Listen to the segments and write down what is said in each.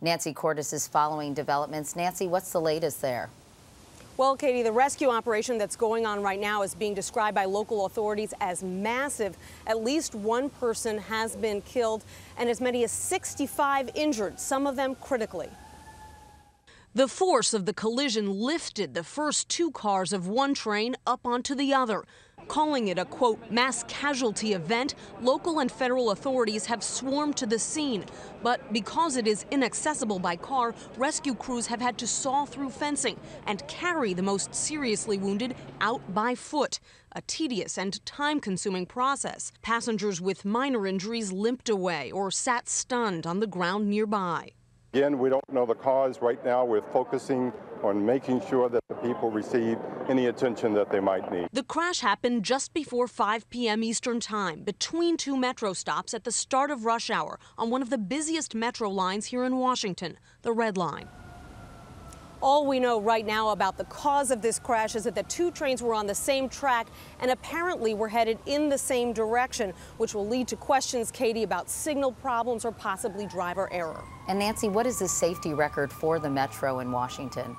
Nancy Cordes is following developments. Nancy, what's the latest there? Well, Katie, the rescue operation that's going on right now is being described by local authorities as massive. At least one person has been killed and as many as 65 injured, some of them critically. The force of the collision lifted the first two cars of one train up onto the other. Calling it a, quote, mass casualty event, local and federal authorities have swarmed to the scene. But because it is inaccessible by car, rescue crews have had to saw through fencing and carry the most seriously wounded out by foot. A tedious and time-consuming process. Passengers with minor injuries limped away or sat stunned on the ground nearby. Again, we don't know the cause. Right now, we're focusing on making sure that the people receive any attention that they might need. The crash happened just before 5 p.m. Eastern Time, between two metro stops at the start of rush hour on one of the busiest metro lines here in Washington, the Red Line. All we know right now about the cause of this crash is that the two trains were on the same track and apparently were headed in the same direction, which will lead to questions, Katie, about signal problems or possibly driver error. And Nancy, what is the safety record for the metro in Washington?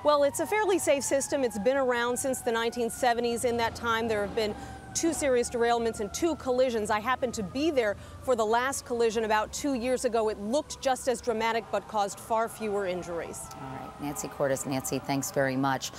Well, it's a fairly safe system. It's been around since the 1970s. In that time, there have been 2 serious derailments and 2 collisions. I happened to be there for the last collision about 2 years ago. It looked just as dramatic but caused far fewer injuries. All right, Nancy Cordes. Nancy, thanks very much.